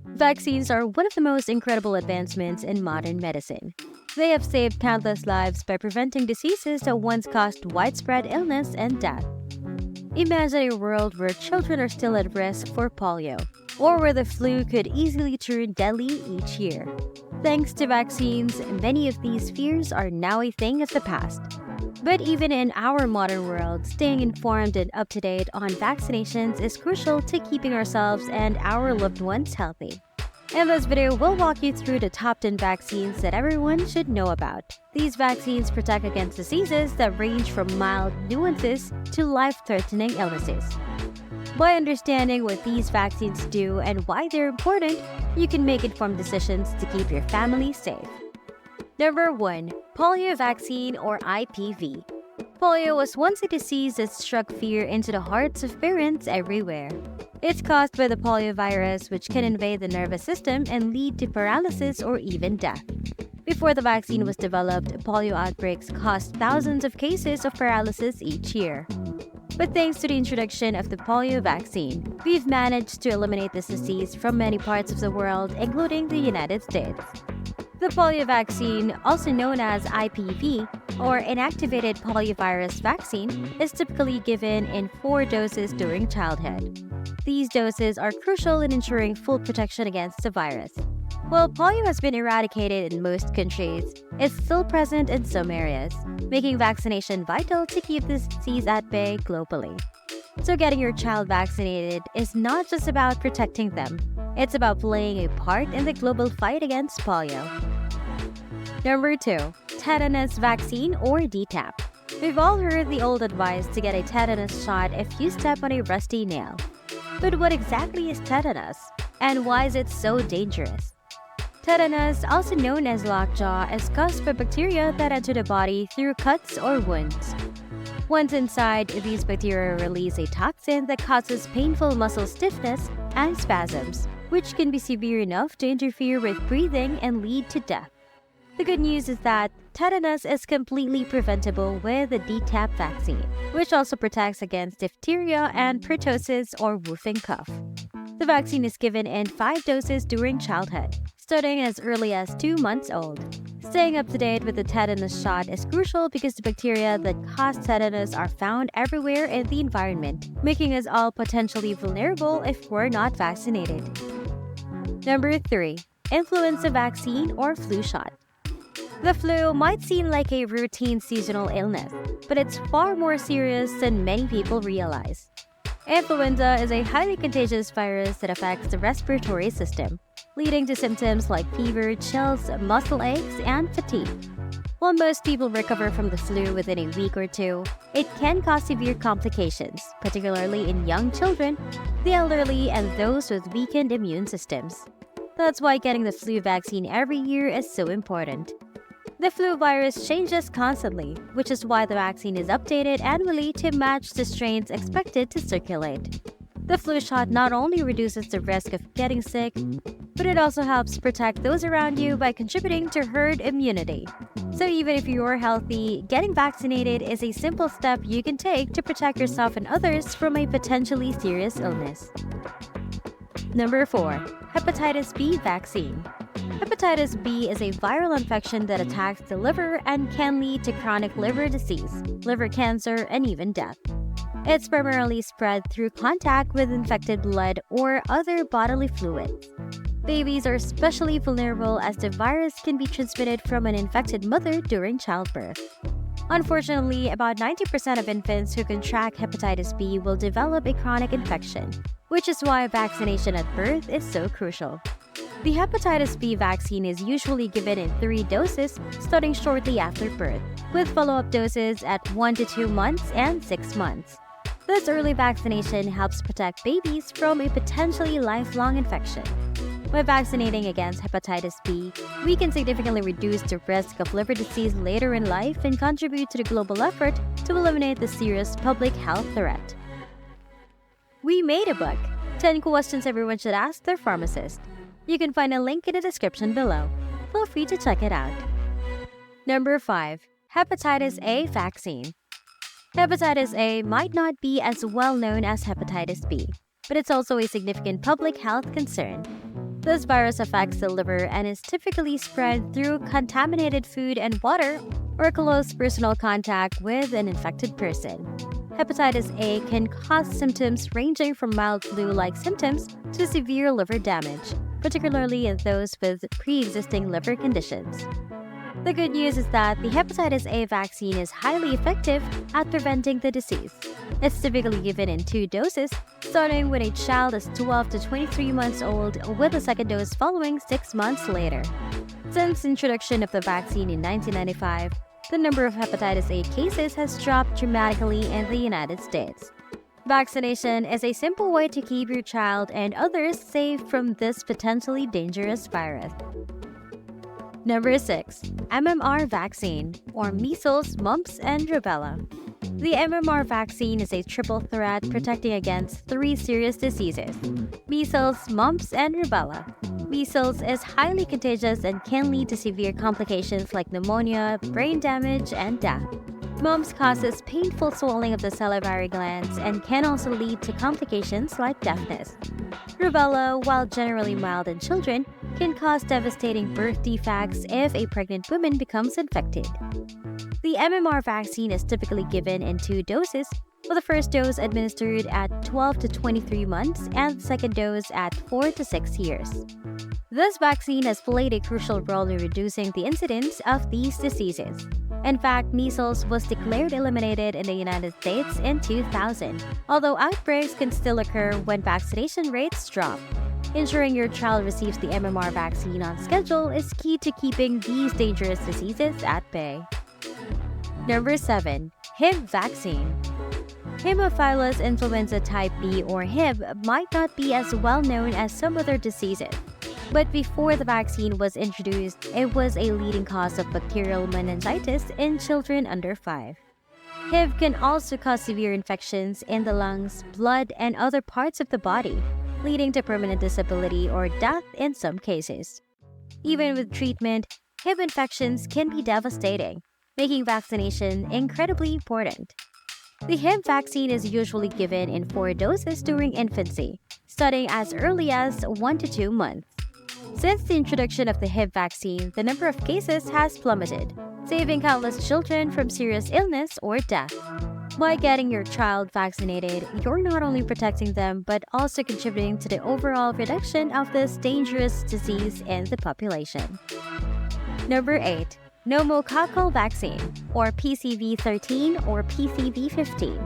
Vaccines are one of the most incredible advancements in modern medicine. They have saved countless lives by preventing diseases that once caused widespread illness and death. Imagine a world where children are still at risk for polio, or where the flu could easily turn deadly each year. Thanks to vaccines, many of these fears are now a thing of the past. But even in our modern world, staying informed and up to date on vaccinations is crucial to keeping ourselves and our loved ones healthy. In this video, we'll walk you through the top 10 vaccines that everyone should know about. These vaccines protect against diseases that range from mild nuances to life-threatening illnesses. By understanding what these vaccines do and why they're important, you can make informed decisions to keep your family safe. Number 1. Polio vaccine or IPV. Polio was once a disease that struck fear into the hearts of parents everywhere. It's caused by the poliovirus, which can invade the nervous system and lead to paralysis or even death. Before the vaccine was developed, polio outbreaks caused thousands of cases of paralysis each year. But thanks to the introduction of the polio vaccine, we've managed to eliminate this disease from many parts of the world, including the United States. The polio vaccine, also known as IPV, or inactivated poliovirus vaccine, is typically given in 4 doses during childhood. These doses are crucial in ensuring full protection against the virus. While polio has been eradicated in most countries, it's still present in some areas, making vaccination vital to keep this disease at bay globally. So getting your child vaccinated is not just about protecting them, it's about playing a part in the global fight against polio. Number 2. Tetanus vaccine or DTaP. We've all heard the old advice to get a tetanus shot if you step on a rusty nail. But what exactly is tetanus? And why is it so dangerous? Tetanus, also known as lockjaw, is caused by bacteria that enter the body through cuts or wounds. Once inside, these bacteria release a toxin that causes painful muscle stiffness and spasms, which can be severe enough to interfere with breathing and lead to death. The good news is that tetanus is completely preventable with the DTaP vaccine, which also protects against diphtheria and pertussis or whooping cough. The vaccine is given in 5 doses during childhood, starting as early as 2 months old. Staying up to date with the tetanus shot is crucial because the bacteria that cause tetanus are found everywhere in the environment, making us all potentially vulnerable if we're not vaccinated. Number 3. Influenza vaccine or flu shot. The flu might seem like a routine seasonal illness, but it's far more serious than many people realize. Influenza is a highly contagious virus that affects the respiratory system, leading to symptoms like fever, chills, muscle aches, and fatigue. While most people recover from the flu within a week or 2, it can cause severe complications, particularly in young children, the elderly, and those with weakened immune systems. That's why getting the flu vaccine every year is so important. The flu virus changes constantly, which is why the vaccine is updated annually to match the strains expected to circulate. The flu shot not only reduces the risk of getting sick, but it also helps protect those around you by contributing to herd immunity. So even if you're healthy, getting vaccinated is a simple step you can take to protect yourself and others from a potentially serious illness. Number 4. Hepatitis B vaccine. Hepatitis B is a viral infection that attacks the liver and can lead to chronic liver disease, liver cancer, and even death. It's primarily spread through contact with infected blood or other bodily fluids. Babies are especially vulnerable as the virus can be transmitted from an infected mother during childbirth. Unfortunately, about 90% of infants who contract hepatitis B will develop a chronic infection, which is why vaccination at birth is so crucial. The hepatitis B vaccine is usually given in 3 doses starting shortly after birth, with follow-up doses at 1 to 2 months and 6 months. This early vaccination helps protect babies from a potentially lifelong infection. By vaccinating against hepatitis B, we can significantly reduce the risk of liver disease later in life and contribute to the global effort to eliminate the serious public health threat. We made a book, 10 questions everyone should ask their pharmacist. You can find a link in the description below. Feel free to check it out. Number 5. Hepatitis A vaccine. Hepatitis A might not be as well known as hepatitis B, but it's also a significant public health concern. This virus affects the liver and is typically spread through contaminated food and water or close personal contact with an infected person. Hepatitis A can cause symptoms ranging from mild flu-like symptoms to severe liver damage, particularly in those with pre-existing liver conditions. The good news is that the hepatitis A vaccine is highly effective at preventing the disease. It's typically given in 2 doses, starting when a child is 12 to 23 months old, with the second dose following 6 months later. Since introduction of the vaccine in 1995, the number of hepatitis A cases has dropped dramatically in the United States. Vaccination is a simple way to keep your child and others safe from this potentially dangerous virus. Number 6. MMR vaccine, or measles, mumps, and rubella. The MMR vaccine is a triple threat protecting against 3 serious diseases: measles, mumps, and rubella. Measles is highly contagious and can lead to severe complications like pneumonia, brain damage, and death. Mumps causes painful swelling of the salivary glands and can also lead to complications like deafness. Rubella, while generally mild in children, can cause devastating birth defects if a pregnant woman becomes infected. The MMR vaccine is typically given in 2 doses, with the first dose administered at 12 to 23 months and the second dose at 4 to 6 years. This vaccine has played a crucial role in reducing the incidence of these diseases. In fact, measles was declared eliminated in the United States in 2000, although outbreaks can still occur when vaccination rates drop. Ensuring your child receives the MMR vaccine on schedule is key to keeping these dangerous diseases at bay. Number 7. HIV vaccine. Haemophilus influenza type B, or HIV, might not be as well known as some other diseases. But before the vaccine was introduced, it was a leading cause of bacterial meningitis in children under 5. HIV can also cause severe infections in the lungs, blood, and other parts of the body, leading to permanent disability or death in some cases. Even with treatment, HIV infections can be devastating, making vaccination incredibly important. The HIV vaccine is usually given in 4 doses during infancy, starting as early as 1 to 2 months. Since the introduction of the HIV vaccine, the number of cases has plummeted, saving countless children from serious illness or death. By getting your child vaccinated, you're not only protecting them but also contributing to the overall reduction of this dangerous disease in the population. Number 8. Pneumococcal vaccine, or PCV13 or PCV15.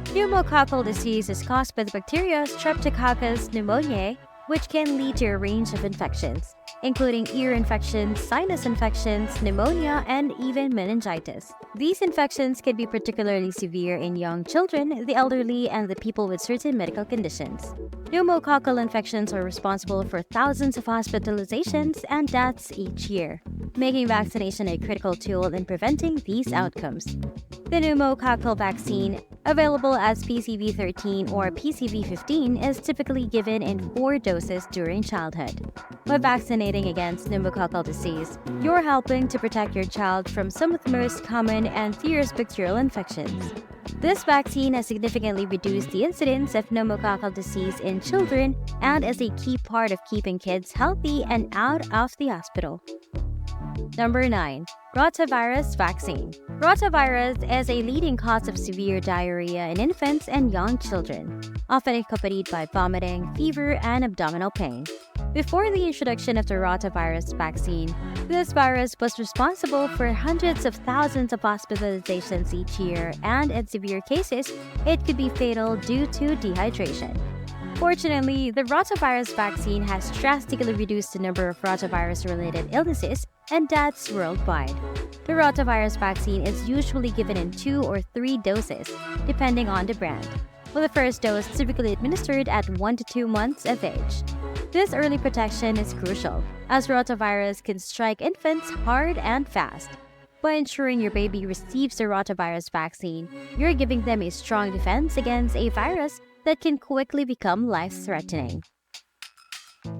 Pneumococcal disease is caused by the bacteria Streptococcus pneumoniae, which can lead to a range of infections, including ear infections, sinus infections, pneumonia, and even meningitis. These infections can be particularly severe in young children, the elderly, and the people with certain medical conditions. Pneumococcal infections are responsible for thousands of hospitalizations and deaths each year, making vaccination a critical tool in preventing these outcomes. The pneumococcal vaccine, available as PCV13 or PCV15, is typically given in 4 doses during childhood. By vaccinating against pneumococcal disease, you're helping to protect your child from some of the most common and fierce bacterial infections. This vaccine has significantly reduced the incidence of pneumococcal disease in children and is a key part of keeping kids healthy and out of the hospital. Number 9. Rotavirus vaccine. Rotavirus is a leading cause of severe diarrhea in infants and young children, often accompanied by vomiting, fever, and abdominal pain. Before the introduction of the rotavirus vaccine, this virus was responsible for hundreds of thousands of hospitalizations each year, and in severe cases, it could be fatal due to dehydration. Fortunately, the rotavirus vaccine has drastically reduced the number of rotavirus-related illnesses and deaths worldwide. The rotavirus vaccine is usually given in 2 or 3 doses, depending on the brand, with the first dose typically administered at 1 to 2 months of age. This early protection is crucial, as rotavirus can strike infants hard and fast. By ensuring your baby receives the rotavirus vaccine, you're giving them a strong defense against a virus that can quickly become life-threatening.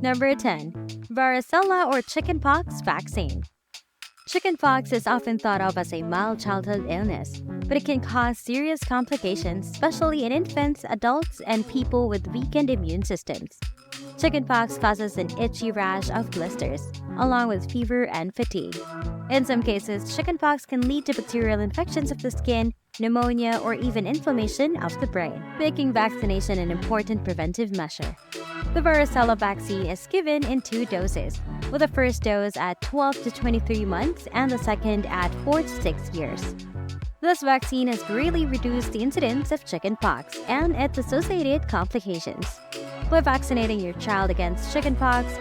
Number 10. Varicella or chickenpox vaccine. Chickenpox is often thought of as a mild childhood illness, but it can cause serious complications, especially in infants, adults, and people with weakened immune systems. Chickenpox causes an itchy rash of blisters, along with fever and fatigue. In some cases, chickenpox can lead to bacterial infections of the skin, pneumonia, or even inflammation of the brain, making vaccination an important preventive measure. The varicella vaccine is given in 2 doses, with the first dose at 12 to 23 months and the second at 4 to 6 years. This vaccine has greatly reduced the incidence of chickenpox and its associated complications. By vaccinating your child against chickenpox,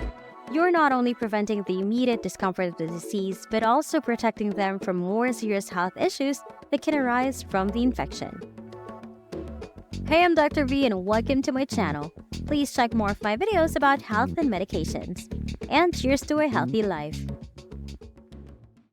you're not only preventing the immediate discomfort of the disease, but also protecting them from more serious health issues that can arise from the infection. Hey, I'm Dr. V and welcome to my channel. Please check more of my videos about health and medications. And cheers to a healthy life!